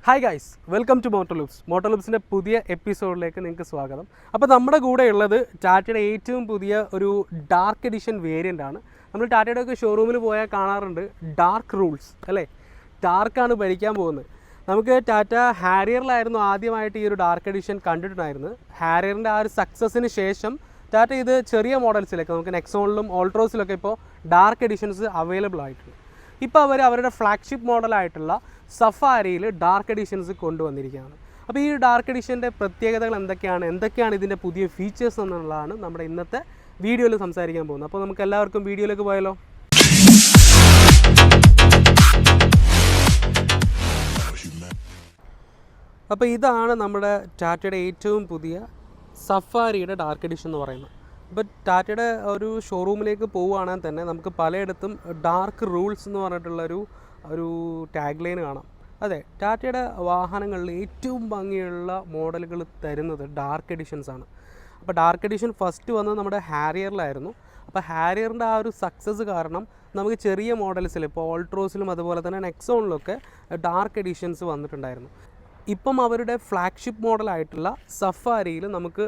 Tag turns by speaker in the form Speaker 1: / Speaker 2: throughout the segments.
Speaker 1: Hi guys, welcome to MOtOLOOpz. MOtOLOOpzന്റെ പുതിയ എപ്പിസോഡിലേക്ക് നിങ്ങൾക്ക് സ്വാഗതം. അപ്പോൾ നമ്മുടെ കൂടെ ഉള്ളത് ടാറ്റയുടെ ഏറ്റവും പുതിയ ഒരു ഡാർക്ക് എഡിഷൻ വേരിയൻ്റ് ആണ്. നമ്മൾ ടാറ്റയുടെ ഒക്കെ ഷോറൂമിൽ പോയാൽ കാണാറുണ്ട് ഡാർക്ക് റൂൾസ് അല്ലേ, ഡാർക്കാണ് ഭരിക്കാൻ പോകുന്നത്. നമുക്ക് ടാറ്റ ഹാരിയറിലായിരുന്നു ആദ്യമായിട്ട് ഈ ഒരു ഡാർക്ക് എഡിഷൻ കണ്ടിട്ടുണ്ടായിരുന്നത്. ഹാരിയറിൻ്റെ ആ ഒരു സക്സസ്സിന് ശേഷം ടാറ്റ ഇത് ചെറിയ മോഡൽസിലേക്ക് നമുക്ക് നെക്സോണിലും ഓൾട്രോസിലൊക്കെ ഇപ്പോൾ ഡാർക്ക് എഡിഷൻസ് അവൈലബിൾ ആയിട്ടുണ്ട്. ഇപ്പോൾ അവർ അവരുടെ ഫ്ലാഗ്ഷിപ്പ് മോഡലായിട്ടുള്ള സഫാരിയിൽ ഡാർക്ക് എഡിഷൻസ് കൊണ്ടുവന്നിരിക്കുകയാണ്. അപ്പോൾ ഈ ഡാർക്ക് എഡിഷൻ്റെ പ്രത്യേകതകൾ എന്തൊക്കെയാണ് ഇതിൻ്റെ പുതിയ ഫീച്ചേഴ്സ് എന്നുള്ളതാണ് നമ്മുടെ ഇന്നത്തെ വീഡിയോയിൽ സംസാരിക്കാൻ പോകുന്നത്. അപ്പോൾ നമുക്ക് എല്ലാവർക്കും വീഡിയോയിലേക്ക് പോയാലോ. അപ്പോൾ ഇതാണ് നമ്മുടെ ടാറ്റയുടെ ഏറ്റവും പുതിയ സഫാരിയുടെ ഡാർക്ക് എഡിഷൻ എന്ന് പറയുന്നത്. ഇപ്പോൾ ടാറ്റയുടെ ഒരു ഷോറൂമിലേക്ക് പോവുകയാണെങ്കിൽ തന്നെ നമുക്ക് പലയിടത്തും ഡാർക്ക് റൂൾസ് എന്ന് പറഞ്ഞിട്ടുള്ളൊരു ടാഗ് ലൈൻ കാണാം. അതെ, ടാറ്റയുടെ വാഹനങ്ങളിൽ ഏറ്റവും ഭംഗിയുള്ള മോഡലുകൾ തരുന്നത് ഡാർക്ക് എഡിഷൻസ് ആണ്. അപ്പോൾ ഡാർക്ക് എഡിഷൻ ഫസ്റ്റ് വന്നത് നമ്മുടെ ഹാരിയറിലായിരുന്നു. അപ്പോൾ ഹാരിയറിൻ്റെ ആ ഒരു സക്സസ് കാരണം നമുക്ക് ചെറിയ മോഡൽസിൽ ഇപ്പോൾ ഓൾട്രോസിലും അതുപോലെ തന്നെ നെക്സോണിലൊക്കെ ഡാർക്ക് എഡിഷൻസ് വന്നിട്ടുണ്ടായിരുന്നു. ഇപ്പം അവരുടെ ഫ്ലാഗ്ഷിപ്പ് മോഡലായിട്ടുള്ള സഫാരിയിൽ നമുക്ക്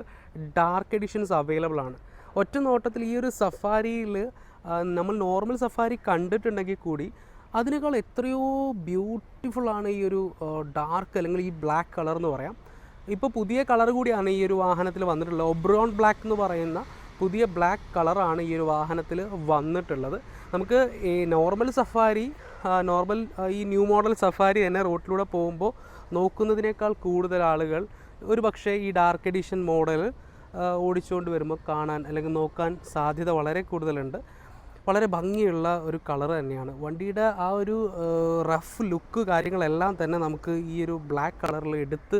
Speaker 1: ഡാർക്ക് എഡിഷൻസ് അവൈലബിൾ ആണ്. ഒറ്റ നോട്ടത്തിൽ ഈ ഒരു സഫാരിയിൽ നമ്മൾ നോർമൽ സഫാരി കണ്ടിട്ടുണ്ടെങ്കിൽ കൂടി അതിനേക്കാൾ എത്രയോ ബ്യൂട്ടിഫുള്ളാണ് ഈ ഒരു ഡാർക്ക് അല്ലെങ്കിൽ ഈ ബ്ലാക്ക് കളർ എന്ന് പറയാം. ഇപ്പോൾ പുതിയ കളർ കൂടിയാണ് ഈ ഒരു വാഹനത്തിൽ വന്നിട്ടുള്ളത്. ഒബ്രോൺ ബ്ലാക്ക് എന്ന് പറയുന്ന പുതിയ ബ്ലാക്ക് കളറാണ് ഈ ഒരു വാഹനത്തിൽ വന്നിട്ടുള്ളത്. നമുക്ക് ഈ നോർമൽ സഫാരി ഈ ന്യൂ മോഡൽ സഫാരി തന്നെ റോട്ടിലൂടെ പോകുമ്പോൾ നോക്കുന്നതിനേക്കാൾ കൂടുതൽ ആളുകൾ ഒരു പക്ഷേ ഈ ഡാർക്ക് എഡിഷൻ മോഡൽ ഓടിച്ചുകൊണ്ട് വരുമ്പോൾ കാണാൻ അല്ലെങ്കിൽ നോക്കാൻ സാധ്യത വളരെ കൂടുതലുണ്ട്. വളരെ ഭംഗിയുള്ള ഒരു കളർ തന്നെയാണ്. വണ്ടിയുടെ ആ ഒരു റഫ് ലുക്ക് കാര്യങ്ങളെല്ലാം തന്നെ നമുക്ക് ഈ ഒരു ബ്ലാക്ക് കളറിൽ എടുത്ത്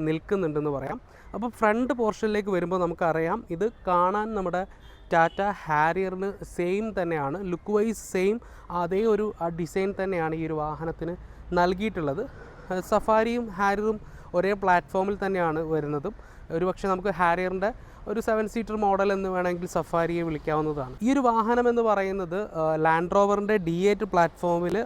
Speaker 1: നിൽക്കുന്നുണ്ടെന്ന് പറയാം. അപ്പോൾ ഫ്രണ്ട് പോർഷനിലേക്ക് വരുമ്പോൾ നമുക്കറിയാം ഇത് കാണാൻ നമ്മുടെ ടാറ്റ ഹാരിയറിന് സെയിം തന്നെയാണ്, ലുക്ക് വൈസ് സെയിം അതേ ഒരു ഡിസൈൻ തന്നെയാണ് ഈ ഒരു വാഹനത്തിന് നൽകിയിട്ടുള്ളത്. സഫാരിയും ഹാരിയറും ഒരേ പ്ലാറ്റ്ഫോമിൽ തന്നെയാണ് വരുന്നതും. ഒരു പക്ഷേ നമുക്ക് ഹാരിയറിൻ്റെ ഒരു 7 സീറ്റർ മോഡൽ എന്ന് വേണമെങ്കിൽ സഫാരിയെ വിളിക്കാവുന്നതാണ്. ഈ ഒരു വാഹനം എന്ന് പറയുന്നത് ലാൻഡ് റോവറിൻ്റെ D8 പ്ലാറ്റ്ഫോമിൽ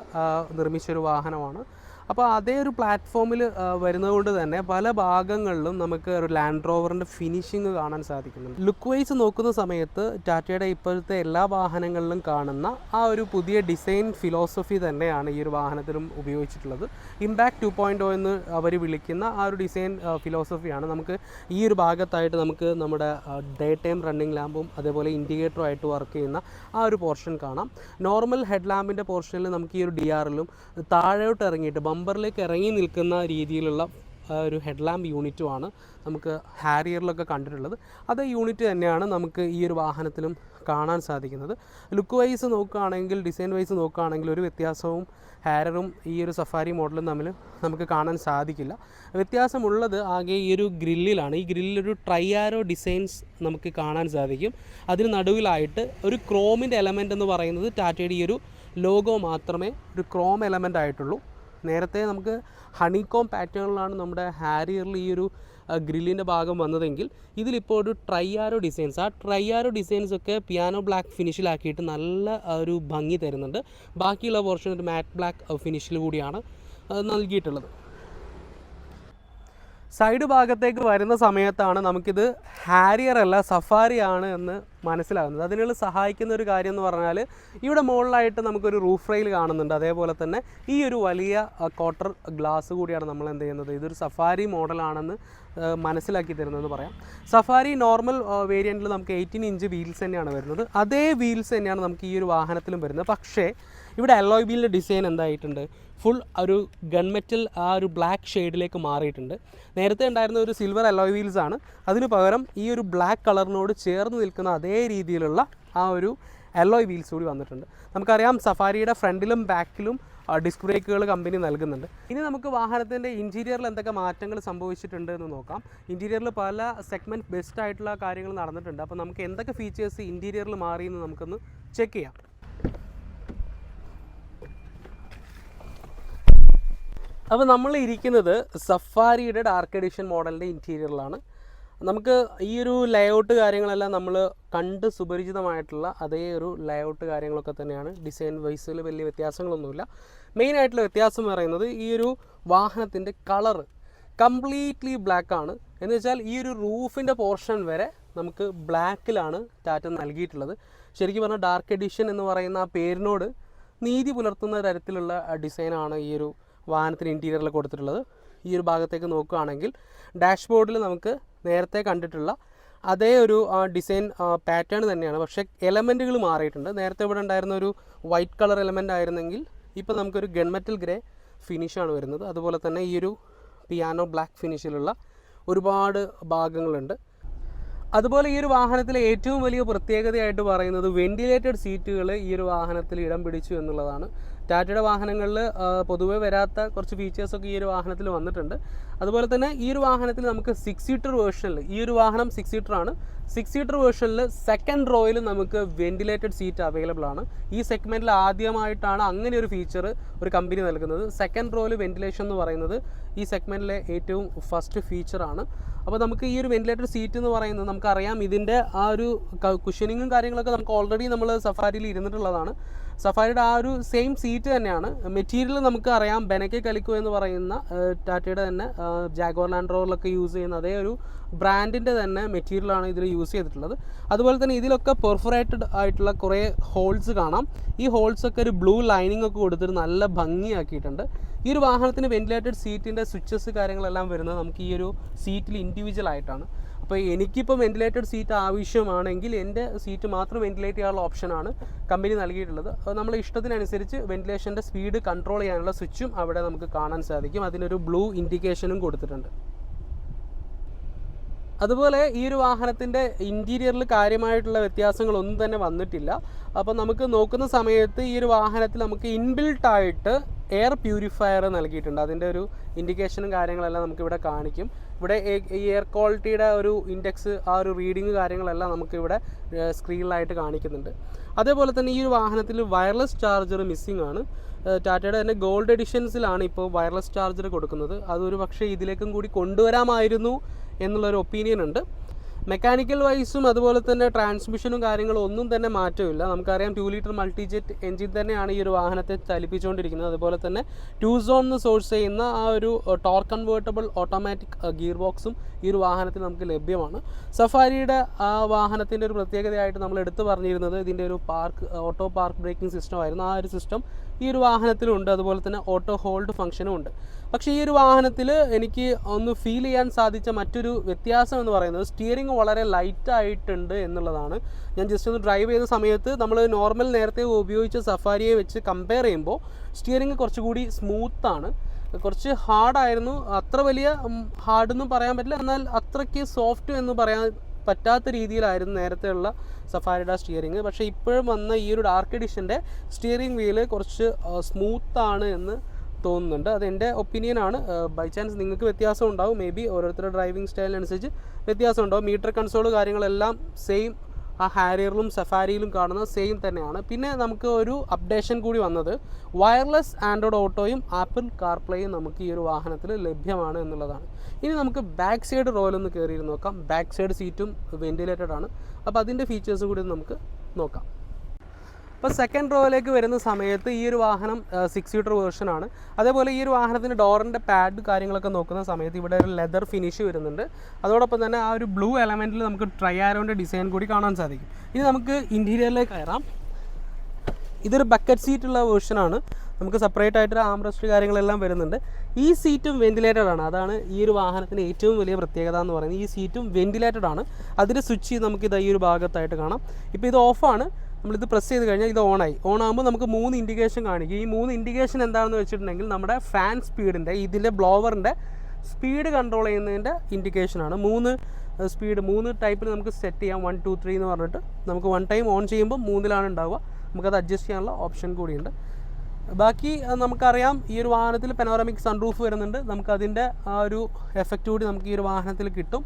Speaker 1: നിർമ്മിച്ചൊരു വാഹനമാണ്. അപ്പോൾ അതേ ഒരു പ്ലാറ്റ്ഫോമിൽ വരുന്നതുകൊണ്ട് തന്നെ പല ഭാഗങ്ങളിലും നമുക്ക് ഒരു ലാൻഡ് റോവറിൻ്റെ ഫിനിഷിങ് കാണാൻ സാധിക്കുന്നുണ്ട്. ലുക്ക് വൈസ് നോക്കുന്ന സമയത്ത് ടാറ്റയുടെ ഇപ്പോഴത്തെ എല്ലാ വാഹനങ്ങളിലും കാണുന്ന ആ ഒരു പുതിയ ഡിസൈൻ ഫിലോസഫി തന്നെയാണ് ഈ ഒരു വാഹനത്തിലും ഉപയോഗിച്ചിട്ടുള്ളത്. ഇമ്പാക്ട് 2.0 എന്ന് അവർ വിളിക്കുന്ന ആ ഒരു ഡിസൈൻ ഫിലോസഫിയാണ് നമുക്ക് ഈ ഒരു ഭാഗത്തായിട്ട് നമുക്ക് നമ്മുടെ ഡേ ടൈം റണ്ണിങ് ലാമ്പും അതേപോലെ ഇൻഡിക്കേറ്ററും ആയിട്ട് വർക്ക് ചെയ്യുന്ന ആ ഒരു പോർഷൻ കാണാം. നോർമൽ ഹെഡ് ലാമ്പിൻ്റെ പോർഷനിൽ നമുക്ക് ഈ ഒരു DRലും താഴോട്ട് ഇറങ്ങിയിട്ട് ബമ്പറിലേക്ക് ഇറങ്ങി നിൽക്കുന്ന രീതിയിലുള്ള ഒരു ഹെഡ് ലാമ്പ് യൂണിറ്റുമാണ് നമുക്ക് ഹാരിയറിലൊക്കെ കണ്ടിട്ടുള്ളത്. അതേ യൂണിറ്റ് തന്നെയാണ് നമുക്ക് ഈ ഒരു വാഹനത്തിലും കാണാൻ സാധിക്കുന്നത്. ലുക്ക് വൈസ് നോക്കുകയാണെങ്കിൽ, ഡിസൈൻ വൈസ് നോക്കുകയാണെങ്കിൽ ഒരു വ്യത്യാസവും ഹാരിയറും ഈ ഒരു സഫാരി മോഡലും തമ്മിൽ നമുക്ക് കാണാൻ സാധിക്കില്ല. വ്യത്യാസമുള്ളത് ആകെ ഈ ഒരു ഗ്രില്ലിലാണ്. ഈ ഗ്രില്ലൊരു ട്രൈയാരോ ഡിസൈൻസ് നമുക്ക് കാണാൻ സാധിക്കും. അതിന് നടുവിലായിട്ട് ഒരു ക്രോമിൻ്റെ എലമെൻ്റ് എന്ന് പറയുന്നത് ടാറ്റയുടെ ഈ ഒരു ലോഗോ മാത്രമേ ഒരു ക്രോം എലമെൻ്റ് ആയിട്ടുള്ളൂ. നേരത്തെ നമുക്ക് ഹണികോം പാറ്റേണിലാണ് നമ്മുടെ ഹാരിയറിൽ ഈ ഒരു ഗ്രില്ലിൻ്റെ ഭാഗം വന്നതെങ്കിൽ ഇതിലിപ്പോൾ ഒരു ട്രൈയാരോ ഡിസൈൻസ്, ആ ട്രൈയാരോ ഡിസൈൻസൊക്കെ പിയാനോ ബ്ലാക്ക് ഫിനിഷിലാക്കിയിട്ട് നല്ല ഒരു ഭംഗി തരുന്നുണ്ട്. ബാക്കിയുള്ള പോർഷൻ ഒരു മാറ്റ് ബ്ലാക്ക് ഫിനിഷിൽ കൂടിയാണ് നൽകിയിട്ടുള്ളത്. സൈഡ് ഭാഗത്തേക്ക് വരുന്ന സമയത്താണ് നമുക്കിത് ഹാരിയർ അല്ല സഫാരിയാണ് എന്ന് മനസ്സിലാകുന്നത്. അതിനുള്ള സഹായിക്കുന്ന ഒരു കാര്യം എന്ന് പറഞ്ഞാൽ ഇവിടെ മുകളിലായിട്ട് നമുക്കൊരു റൂഫ് റെയിൽ കാണുന്നുണ്ട്. അതേപോലെ തന്നെ ഈ ഒരു വലിയ ക്വാർട്ടർ ഗ്ലാസ് കൂടിയാണ് നമ്മൾ എന്ത് ചെയ്യുന്നത്, ഇതൊരു സഫാരി മോഡലാണെന്ന് മനസ്സിലാക്കി തരുന്നതെന്ന് പറയാം. സഫാരി നോർമൽ വേരിയൻറ്റിൽ നമുക്ക് 18 ഇഞ്ച് വീൽസ് തന്നെയാണ് വരുന്നത്. അതേ വീൽസ് തന്നെയാണ് നമുക്ക് ഈ ഒരു വാഹനത്തിലും വരുന്നത്. പക്ഷേ ഇവിടെ അലോയ് വീലിൻ്റെ ഡിസൈൻ എന്തായിട്ടുണ്ട്, ഫുൾ ഒരു ഗൺമെറ്റൽ ആ ഒരു ബ്ലാക്ക് ഷെയ്ഡിലേക്ക് മാറിയിട്ടുണ്ട്. നേരത്തെ ഉണ്ടായിരുന്ന ഒരു സിൽവർ അലോയ് വീൽസ് ആണ്, അതിന് പകരം ഈ ഒരു ബ്ലാക്ക് കളറിനോട് ചേർന്ന് നിൽക്കുന്ന അതേ രീതിയിലുള്ള ആ ഒരു അലോയ് വീൽസ് കൂടി വന്നിട്ടുണ്ട്. നമുക്കറിയാം സഫാരിയുടെ ഫ്രണ്ടിലും ബാക്കിലും ഡിസ്ക് ബ്രേക്കുകൾ കമ്പനി നൽകുന്നുണ്ട്. ഇനി നമുക്ക് വാഹനത്തിൻ്റെ ഇൻറ്റീരിയറിൽ എന്തൊക്കെ മാറ്റങ്ങൾ സംഭവിച്ചിട്ടുണ്ട് എന്ന് നോക്കാം. ഇൻറ്റീരിയറിൽ പല സെഗ്മെൻറ്റ് ബെസ്റ്റ് ആയിട്ടുള്ള കാര്യങ്ങൾ നടന്നിട്ടുണ്ട്. അപ്പോൾ നമുക്ക് എന്തൊക്കെ ഫീച്ചേഴ്സ് ഇൻറ്റീരിയറിൽ മാറിയെന്ന് നമുക്കൊന്ന് ചെക്ക് ചെയ്യാം. അപ്പോൾ നമ്മൾ ഇരിക്കുന്നത് സഫാരിയുടെ ഡാർക്ക് എഡിഷൻ മോഡലിൻ്റെ ഇൻറ്റീരിയറിലാണ്. നമുക്ക് ഈ ഒരു ലേഔട്ട് കാര്യങ്ങളെല്ലാം നമ്മൾ കണ്ട് സുപരിചിതമായിട്ടുള്ള അതേ ഒരു ലേഔട്ട് കാര്യങ്ങളൊക്കെ തന്നെയാണ്. ഡിസൈൻ വൈസിൽ വലിയ വ്യത്യാസങ്ങളൊന്നുമില്ല. മെയിനായിട്ടുള്ള വ്യത്യാസം എന്ന് പറയുന്നത് ഈ ഒരു വാഹനത്തിൻ്റെ കളറ് കംപ്ലീറ്റ്ലി ബ്ലാക്കാണ്. എന്ന് വെച്ചാൽ ഈ ഒരു റൂഫിൻ്റെ പോർഷൻ വരെ നമുക്ക് ബ്ലാക്കിലാണ് ടാറ്റ നൽകിയിട്ടുള്ളത്. ശരിക്കും പറഞ്ഞാൽ ഡാർക്ക് എഡിഷൻ എന്ന് പറയുന്ന ആ പേരിനോട് നീതി പുലർത്തുന്ന തരത്തിലുള്ള ഡിസൈനാണ് ഈ ഒരു വാഹനത്തിന് ഇൻറ്റീരിയറിൽ കൊടുത്തിട്ടുള്ളത്. ഈ ഒരു ഭാഗത്തേക്ക് നോക്കുകയാണെങ്കിൽ ഡാഷ്ബോർഡിൽ നമുക്ക് നേരത്തെ കണ്ടിട്ടുള്ള അതേ ഒരു ഡിസൈൻ പാറ്റേൺ തന്നെയാണ്. പക്ഷേ എലമെൻറ്റുകൾ മാറിയിട്ടുണ്ട്. നേരത്തെ ഇവിടെ ഉണ്ടായിരുന്ന ഒരു വൈറ്റ് കളർ എലമെൻ്റ് ആയിരുന്നെങ്കിൽ ഇപ്പോൾ നമുക്കൊരു ഗൺമെറ്റൽ ഗ്രേ ഫിനിഷാണ് വരുന്നത്. അതുപോലെ തന്നെ ഈ ഒരു പിയാനോ ബ്ലാക്ക് ഫിനിഷിലുള്ള ഒരുപാട് ഭാഗങ്ങളുണ്ട്. അതുപോലെ ഈ ഒരു വാഹനത്തിലെ ഏറ്റവും വലിയ പ്രത്യേകതയായിട്ട് പറയുന്നത് വെന്റിലേറ്റഡ് സീറ്റുകൾ ഈ ഒരു വാഹനത്തിൽ ഇടം പിടിച്ചു എന്നുള്ളതാണ്. ടാറ്റയുടെ വാഹനങ്ങളിൽ പൊതുവെ വരാത്ത കുറച്ച് ഫീച്ചേഴ്സൊക്കെ ഈ ഒരു വാഹനത്തിൽ വന്നിട്ടുണ്ട്. അതുപോലെ തന്നെ ഈ ഒരു വാഹനത്തിൽ നമുക്ക് 6 സീറ്റർ വേർഷനിൽ, ഈ ഒരു വാഹനം 6 സീറ്ററാണ്, 6 സീറ്റർ വേർഷനിൽ സെക്കൻഡ് റോയിൽ നമുക്ക് വെന്റിലേറ്റഡ് സീറ്റ് അവൈലബിൾ ആണ്. ഈ സെഗ്മെൻറ്റിൽ ആദ്യമായിട്ടാണ് അങ്ങനെ ഒരു ഫീച്ചർ ഒരു കമ്പനി നൽകുന്നത്. സെക്കൻഡ് റോയിൽ വെന്റിലേഷൻ എന്ന് പറയുന്നത് ഈ സെഗ്മെൻറ്റിലെ ഏറ്റവും ഫസ്റ്റ് ഫീച്ചറാണ്. അപ്പോൾ നമുക്ക് ഈ ഒരു വെന്റിലേറ്റഡ് സീറ്റ് എന്ന് പറയുന്നത് നമുക്കറിയാം, ഇതിൻ്റെ ആ ഒരു കുഷനിങ്ങും കാര്യങ്ങളൊക്കെ നമുക്ക് ഓൾറെഡി നമ്മൾ സഫാരിയിൽ ഇരുന്നിട്ടുള്ളതാണ്. സഫാരിയുടെ ആ ഒരു സെയിം സീറ്റ് തന്നെയാണ്. മെറ്റീരിയൽ നമുക്ക് അറിയാം, ബെനക്കെ കലിക്കോ എന്ന് പറയുന്ന ടാറ്റയുടെ തന്നെ ജാഗ്വാർ ലാൻഡ് റോവറിലൊക്കെ യൂസ് ചെയ്യുന്ന അതേ ഒരു ബ്രാൻഡിൻ്റെ തന്നെ മെറ്റീരിയലാണ് ഇതിൽ യൂസ് ചെയ്തിട്ടുള്ളത്. അതുപോലെ തന്നെ ഇതിലൊക്കെ പെർഫറേറ്റഡ് ആയിട്ടുള്ള കുറേ ഹോൾസ് കാണാം. ഈ ഹോൾസൊക്കെ ഒരു ബ്ലൂ ലൈനിങ് ഒക്കെ കൊടുത്തിട്ട് നല്ല ഭംഗിയാക്കിയിട്ടുണ്ട്. ഈ ഒരു വാഹനത്തിന് വെന്റിലേറ്റഡ് സീറ്റിൻ്റെ സ്വിച്ചസ് കാര്യങ്ങളെല്ലാം വരുന്നത് നമുക്ക് ഈ ഒരു സീറ്റിൽ ഇൻഡിവിജ്വൽ ആയിട്ടാണ്. അപ്പോൾ എനിക്കിപ്പോൾ വെന്റിലേറ്റഡ് സീറ്റ് ആവശ്യമാണെങ്കിൽ എൻ്റെ സീറ്റ് മാത്രം വെന്റിലേറ്റ് ചെയ്യാനുള്ള ഓപ്ഷനാണ് കമ്പനി നൽകിയിട്ടുള്ളത്. അപ്പോൾ നമ്മളെ ഇഷ്ടത്തിനനുസരിച്ച് വെന്റിലേഷൻ്റെ സ്പീഡ് കൺട്രോൾ ചെയ്യാനുള്ള സ്വിച്ചും അവിടെ നമുക്ക് കാണാൻ സാധിക്കും. അതിനൊരു ബ്ലൂ ഇൻഡിക്കേഷനും കൊടുത്തിട്ടുണ്ട്. അതുപോലെ ഈ ഒരു വാഹനത്തിൻ്റെ ഇൻറ്റീരിയറിൽ കാര്യമായിട്ടുള്ള വ്യത്യാസങ്ങളൊന്നും തന്നെ വന്നിട്ടില്ല. അപ്പോൾ നമുക്ക് നോക്കുന്ന സമയത്ത് ഈ ഒരു വാഹനത്തിൽ നമുക്ക് ഇൻബിൽട്ടായിട്ട് എയർ പ്യൂരിഫയർ നൽകിയിട്ടുണ്ട്. അതിൻ്റെ ഒരു ഇൻഡിക്കേഷനും കാര്യങ്ങളെല്ലാം നമുക്കിവിടെ കാണിക്കും. ഇവിടെ ഈ എയർ ക്വാളിറ്റിയുടെ ഒരു ഇൻഡെക്സ്, ആ ഒരു റീഡിങ് കാര്യങ്ങളെല്ലാം നമുക്കിവിടെ സ്ക്രീനിലായിട്ട് കാണിക്കുന്നുണ്ട്. അതേപോലെ തന്നെ ഈ ഒരു വാഹനത്തിൽ വയർലെസ് ചാർജർ മിസ്സിംഗ് ആണ്. ടാറ്റയുടെ തന്നെ ഗോൾഡ് എഡിഷൻസിലാണ് ഇപ്പോൾ വയർലെസ് ചാർജർ കൊടുക്കുന്നത്. അതൊരു പക്ഷേ ഇതിലേക്കും കൂടി കൊണ്ടുവരാമായിരുന്നു എന്നുള്ളൊരു ഒപ്പീനിയൻ ഉണ്ട്. മെക്കാനിക്കൽ വൈസും അതുപോലെ തന്നെ ട്രാൻസ്മിഷനും കാര്യങ്ങളും ഒന്നും തന്നെ മാറ്റമില്ല. നമുക്കറിയാം 2 ലിറ്റർ മൾട്ടിജെറ്റ് എൻജിൻ തന്നെയാണ് ഈ ഒരു വാഹനത്തെ ചലിപ്പിച്ചുകൊണ്ടിരിക്കുന്നത്. അതുപോലെ തന്നെ 2 സോൺ സോഴ്സ് ചെയ്യുന്ന ആ ഒരു ടോർക്ക് കൺവേർട്ടബിൾ ഓട്ടോമാറ്റിക് ഗിയർ ബോക്സും ഈ ഒരു വാഹനത്തിൽ നമുക്ക് ലഭ്യമാണ്. സഫാരിയുടെ ആ വാഹനത്തിൻ്റെ ഒരു പ്രത്യേകതയായിട്ട് നമ്മൾ എടുത്തു പറഞ്ഞിരുന്നത് ഇതിൻ്റെ ഒരു ഓട്ടോ പാർക്ക് ബ്രേക്കിംഗ് സിസ്റ്റം ആയിരുന്നു. ആ ഒരു സിസ്റ്റം ഈ ഒരു വാഹനത്തിലുണ്ട്. അതുപോലെ തന്നെ ഓട്ടോ ഹോൾഡ് ഫംഗ്ഷനും ഉണ്ട്. പക്ഷേ ഈ ഒരു വാഹനത്തിൽ എനിക്ക് ഒന്ന് ഫീൽ ചെയ്യാൻ സാധിച്ച മറ്റൊരു വ്യത്യാസം എന്ന് പറയുന്നത് സ്റ്റിയറിംഗ് വളരെ ലൈറ്റായിട്ടുണ്ട് എന്നുള്ളതാണ്. ഞാൻ ജസ്റ്റ് ഒന്ന് ഡ്രൈവ് ചെയ്ത സമയത്ത് നമ്മൾ നോർമൽ നേരത്തെ ഉപയോഗിച്ച സഫാരിയെ വെച്ച് കമ്പയർ ചെയ്യുമ്പോൾ സ്റ്റിയറിംഗ് കുറച്ചുകൂടി സ്മൂത്താണ്. കുറച്ച് ഹാർഡായിരുന്നു. അത്ര വലിയ ഹാർഡെന്നും പറയാൻ പറ്റില്ല, എന്നാൽ അത്രയ്ക്ക് സോഫ്റ്റ് എന്ന് പറയാൻ പറ്റാത്ത രീതിയിലായിരുന്നു നേരത്തെയുള്ള സഫാരിയുടെ സ്റ്റിയറിംഗ്. പക്ഷേ ഇപ്പോഴും വന്ന ഈ ഒരു ഡാർക്ക് എഡിഷൻ്റെ സ്റ്റിയറിംഗ് വീല് കുറച്ച് സ്മൂത്താണ് എന്ന് തോന്നുന്നുണ്ട്. അതെൻ്റെ ഒപ്പീനിയനാണ്. ബൈ ചാൻസ് നിങ്ങൾക്ക് വ്യത്യാസം ഉണ്ടാവും, മേ ബി ഓരോരുത്തരുടെ ഡ്രൈവിംഗ് സ്റ്റൈലിനനുസരിച്ച് വ്യത്യാസം ഉണ്ടാവും. മീറ്റർ കൺസോൾ കാര്യങ്ങളെല്ലാം സെയിം ആ ഹാരിയറിലും സഫാരിയിലും കാണുന്ന സെയിം തന്നെയാണ്. പിന്നെ നമുക്ക് ഒരു അപ്ഡേഷൻ കൂടി വന്നത് വയർലെസ് ആൻഡ്രോയിഡ് ഓട്ടോയും ആപ്പിൾ കാർപ്ലേയും നമുക്ക് ഈ ഒരു വാഹനത്തിൽ ലഭ്യമാണ് എന്നുള്ളതാണ്. ഇനി നമുക്ക് ബാക്ക് സൈഡ് റോയിലൊന്ന് കയറിയിരുന്ന് നോക്കാം. ബാക്ക് സൈഡ് സീറ്റും വെന്റിലേറ്റഡ് ആണ്. അപ്പോൾ അതിൻ്റെ ഫീച്ചേഴ്സും കൂടി നമുക്ക് നോക്കാം. അപ്പോൾ സെക്കൻഡ് റോയിലേക്ക് വരുന്ന സമയത്ത് ഈ ഒരു വാഹനം 6 സീറ്റർ വേർഷനാണ്. അതേപോലെ ഈ ഒരു വാഹനത്തിൻ്റെ ഡോറിൻ്റെ പാഡ് കാര്യങ്ങളൊക്കെ നോക്കുന്ന സമയത്ത് ഇവിടെ ഒരു ലെതർ ഫിനിഷ് വരുന്നുണ്ട്. അതോടൊപ്പം തന്നെ ആ ഒരു ബ്ലൂ എലമെൻറ്റിൽ നമുക്ക് ട്രയാരോൻ്റെ ഡിസൈൻ കൂടി കാണാൻ സാധിക്കും. ഇനി നമുക്ക് ഇൻറ്റീരിയറിലേക്ക് കയറാം. ഇതൊരു ബക്കറ്റ് സീറ്റുള്ള വേർഷനാണ്. നമുക്ക് സെപ്പറേറ്റ് ആയിട്ട് ആംറസ്റ്റ് കാര്യങ്ങളെല്ലാം വരുന്നുണ്ട്. ഈ സീറ്റും വെന്റിലേറ്റഡ് ആണ്. അതാണ് ഈ ഒരു വാഹനത്തിൻ്റെ ഏറ്റവും വലിയ പ്രത്യേകത എന്ന് പറയുന്നത്. ഈ സീറ്റും വെന്റിലേറ്റഡ് ആണ്. അതിൻ്റെ സ്വിച്ച് നമുക്കിത് ഈ ഒരു ഭാഗത്തായിട്ട് കാണാം. ഇപ്പോൾ ഇത് ഓഫാണ്. നമ്മളിത് പ്രസ് ചെയ്ത് കഴിഞ്ഞാൽ ഇത് ഓണാകുമ്പോൾ നമുക്ക് 3 ഇൻഡിക്കേഷൻ കാണിക്കും. ഈ 3 ഇൻഡിക്കേഷൻ എന്താണെന്ന് വെച്ചിട്ടുണ്ടെങ്കിൽ നമ്മുടെ ഫാൻ സ്പീഡിൻ്റെ, ഇതിൻ്റെ ബ്ലോവറിൻ്റെ സ്പീഡ് കൺട്രോൾ ചെയ്യുന്നതിൻ്റെ ഇൻഡിക്കേഷനാണ്. 3 ടൈപ്പിൽ നമുക്ക് സെറ്റ് ചെയ്യാം. 1, 2, 3 എന്ന് പറഞ്ഞിട്ട് നമുക്ക് 1 ടൈം ഓൺ ചെയ്യുമ്പോൾ 3-ലാണ് ഉണ്ടാവുക. നമുക്കത് അഡ്ജസ്റ്റ് ചെയ്യാനുള്ള ഓപ്ഷൻ കൂടിയുണ്ട്. ബാക്കി നമുക്കറിയാം ഈ ഒരു വാഹനത്തിൽ പെനോറമിക് സൺറൂഫ് വരുന്നുണ്ട്. നമുക്കതിൻ്റെ ആ ഒരു എഫക്റ്റ് കൂടി നമുക്ക് ഈ ഒരു വാഹനത്തിൽ കിട്ടും.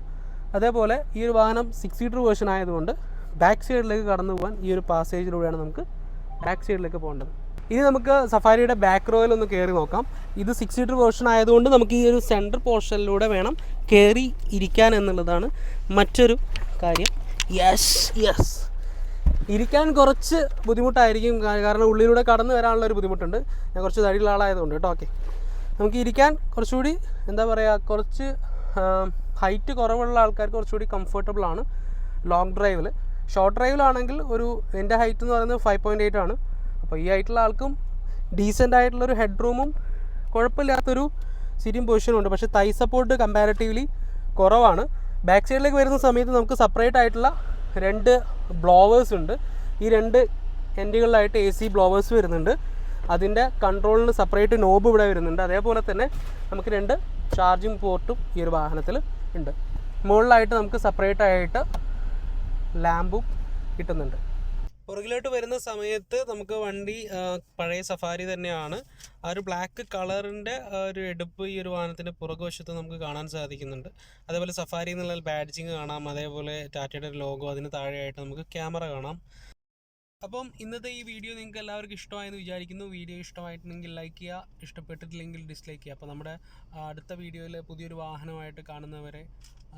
Speaker 1: അതേപോലെ ഈ ഒരു വാഹനം 6 സീറ്റർ വേർഷൻ ആയതുകൊണ്ട് ബാക്ക് സൈഡിലേക്ക് കടന്നു പോകാൻ ഈ ഒരു പാസേജിലൂടെയാണ് നമുക്ക് ബാക്ക് സൈഡിലേക്ക് പോകേണ്ടത്. ഇനി നമുക്ക് സഫാരിയുടെ ബാക്ക് റോയിൽ ഒന്ന് കയറി നോക്കാം. ഇത് 6 സീറ്റർ വേർഷൻ ആയതുകൊണ്ട് നമുക്ക് ഈ ഒരു സെൻറ്റർ പോർഷനിലൂടെ വേണം കയറി ഇരിക്കാൻ എന്നുള്ളതാണ് മറ്റൊരു കാര്യം. യെസ് ഇരിക്കാൻ കുറച്ച് ബുദ്ധിമുട്ടായിരിക്കും, കാരണം ഉള്ളിലൂടെ കടന്നു വരാനുള്ളൊരു ബുദ്ധിമുട്ടുണ്ട്. ഞാൻ കുറച്ച് തടിയുള്ള ആളായതുകൊണ്ട് കേട്ടോ. ഓക്കെ, നമുക്ക് ഇരിക്കാൻ കുറച്ചുകൂടി എന്താ പറയുക, കുറച്ച് ഹൈറ്റ് കുറവുള്ള ആൾക്കാർക്ക് കുറച്ചുകൂടി കംഫർട്ടബിളാണ് ലോങ് ഡ്രൈവിൽ. ഷോർട്ട് ഡ്രൈവിലാണെങ്കിൽ എൻ്റെ ഹൈറ്റ് എന്ന് പറയുന്നത് 5.8 ആണ്. അപ്പോൾ ഈ ഹൈറ്റുള്ള ആൾക്കും ഡീസൻ്റ് ആയിട്ടുള്ളൊരു ഹെഡ് റൂമും കുഴപ്പമില്ലാത്തൊരു സീറ്റിംഗ് പൊസിഷനും ഉണ്ട്. പക്ഷേ തൈ സപ്പോർട്ട് കമ്പാരിറ്റീവ്ലി കുറവാണ്. ബാക്ക് സൈഡിലേക്ക് വരുന്ന സമയത്ത് നമുക്ക് സെപ്പറേറ്റ് ആയിട്ടുള്ള 2 ബ്ലോവേഴ്സ് ഉണ്ട്. ഈ 2 എൻഡുകളിലായിട്ട് AC ബ്ലോവേഴ്സ് വരുന്നുണ്ട്. അതിൻ്റെ കൺട്രോളിന് സെപ്പറേറ്റ് നോബ് ഇവിടെ വരുന്നുണ്ട്. അതേപോലെ തന്നെ നമുക്ക് 2 ചാർജിങ് പോർട്ടും ഈ ഒരു വാഹനത്തിൽ ഉണ്ട്. മുകളിലായിട്ട് നമുക്ക് സെപ്പറേറ്റ് ആയിട്ട് ലാമ്പും കിട്ടുന്നുണ്ട്. പുറകിലോട്ട് വരുന്ന സമയത്ത് നമുക്ക് വണ്ടി പഴയ സഫാരി തന്നെയാണ്. ആ ഒരു ബ്ലാക്ക് കളറിൻ്റെ ഒരു എടുപ്പ് ഈ ഒരു വാഹനത്തിൻ്റെ പുറകുവശത്ത് നമുക്ക് കാണാൻ സാധിക്കുന്നുണ്ട്. അതേപോലെ സഫാരി എന്നുള്ള ബാഡ്ജിങ് കാണാം. അതേപോലെ ടാറ്റയുടെ ലോഗോ, അതിന് താഴെയായിട്ട് നമുക്ക് ക്യാമറ കാണാം. അപ്പം ഇന്നത്തെ ഈ വീഡിയോ നിങ്ങൾക്ക് എല്ലാവർക്കും ഇഷ്ടമായെന്ന് വിചാരിക്കുന്നു. വീഡിയോ ഇഷ്ടമായിട്ടുണ്ടെങ്കിൽ ലൈക്ക് ചെയ്യുക, ഇഷ്ടപ്പെട്ടിട്ടില്ലെങ്കിൽ ഡിസ്ലൈക്ക് ചെയ്യുക. അപ്പോൾ നമ്മുടെ അടുത്ത വീഡിയോയിൽ പുതിയൊരു വാഹനമായിട്ട് കാണുന്നവരെ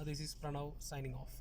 Speaker 1: this is Pranav signing off.